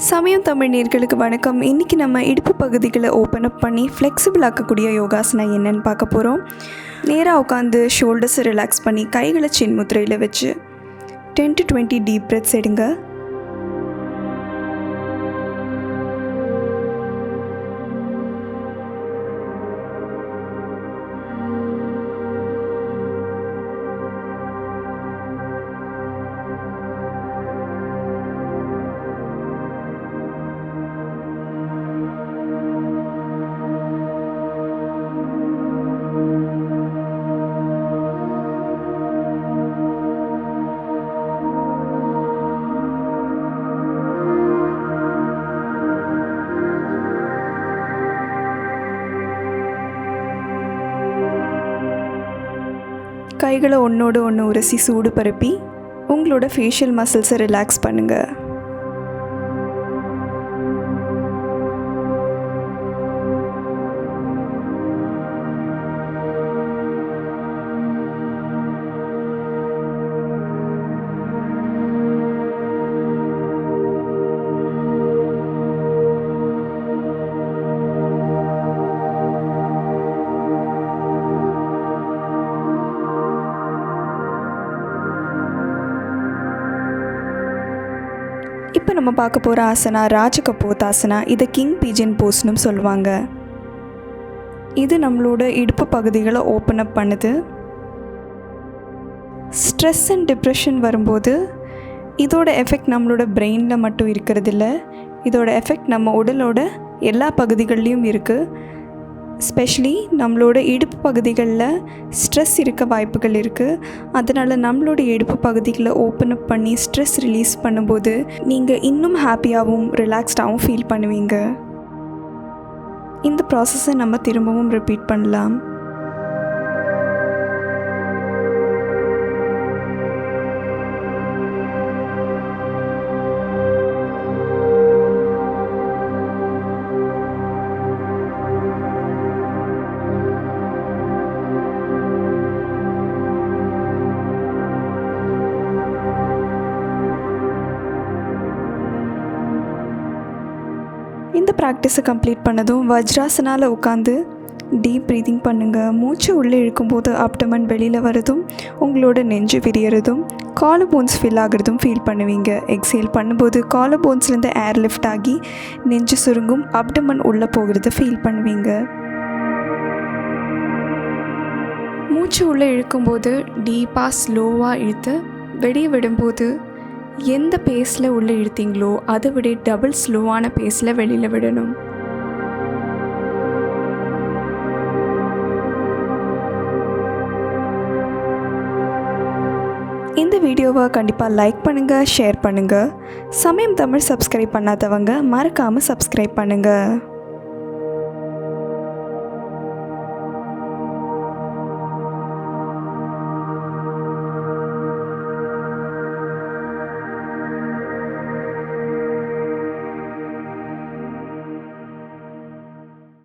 சமயம் தமிழ் நேயர்களுக்கு வணக்கம். இன்றைக்கி நம்ம இடுப்பு பகுதிகளை ஓப்பன் அப் பண்ணி ஃப்ளெக்சிபிள் ஆக்கக்கூடிய யோகாசனா என்னென்னு பார்க்க போகிறோம். நேராக உட்காந்து ஷோல்டர்ஸை ரிலாக்ஸ் பண்ணி கைகளை சின் முத்திரையில் வச்சு 10 to 20 டீப் பிரெத்ஸ் எடுங்க. கைகளை ஒன்றோடு ஒன்று உரசி சூடு பரப்பி உங்களோட ஃபேஷியல் மசில்ஸை ரிலாக்ஸ் பண்ணுங்கள். இப்போ நம்ம பார்க்க போகிற ஆசனா ராஜகபோதாசனா. இதை கிங் பீஜன் போஸ்னும் சொல்லுவாங்க. இது நம்மளோட இடுப்பு பகுதிகளை ஓப்பன் அப் பண்ணுது. ஸ்ட்ரெஸ் அண்ட் டிப்ரெஷன் வரும்போது இதோட எஃபெக்ட் நம்மளோட பிரெயினில் மட்டும் இருக்கிறதில்ல, இதோட எஃபெக்ட் நம்ம உடலோட எல்லா பகுதிகள்லேயும் இருக்குது. ஸ்பெஷலி நம்மளோட இடுப்பு பகுதிகளில் ஸ்ட்ரெஸ் இருக்க வாய்ப்புகள் இருக்குது. அதனால் நம்மளோட இடுப்பு பகுதிகளை ஓப்பன் அப் பண்ணி ஸ்ட்ரெஸ் ரிலீஸ் பண்ணும்போது நீங்கள் இன்னும் ஹாப்பியாகவும் ரிலாக்ஸ்டாகவும் ஃபீல் பண்ணுவீங்க. இந்த ப்ராசஸை நம்ம திரும்பவும் ரிப்பீட் பண்ணலாம். இந்த ப்ராக்டிஸை கம்ப்ளீட் பண்ணதும் வஜ்ராசனாவில் உட்காந்து டீப் ப்ரீதிங் பண்ணுங்கள். மூச்சு உள்ளே இழுக்கும்போது அப்டமன் வெளியில் வரதும் உங்களோட நெஞ்சு விரியறதும் காலர் போன்ஸ் ஃபில் ஆகிறதும் ஃபீல் பண்ணுவீங்க. எக்ஸேல் பண்ணும்போது காலர் போன்ஸ்லேருந்து ஏர் லிஃப்ட் ஆகி நெஞ்சு சுருங்கும், அப்டமன் உள்ளே போகிறத ஃபீல் பண்ணுவீங்க. மூச்சு உள்ளே இழுக்கும்போது டீப்பாக ஸ்லோவாக இழுத்து வெளியே விடும்போது எந்த பேஸில் உள்ளே இழுத்தீங்களோ அதை விட டபுள் ஸ்லோவான பேஸில் வெளியில் விடணும். இந்த வீடியோவை கண்டிப்பாக லைக் பண்ணுங்கள், ஷேர் பண்ணுங்கள். சமயம் தமிழ் சப்ஸ்கிரைப் பண்ணாதவங்க மறக்காமல் சப்ஸ்கிரைப் பண்ணுங்கள்.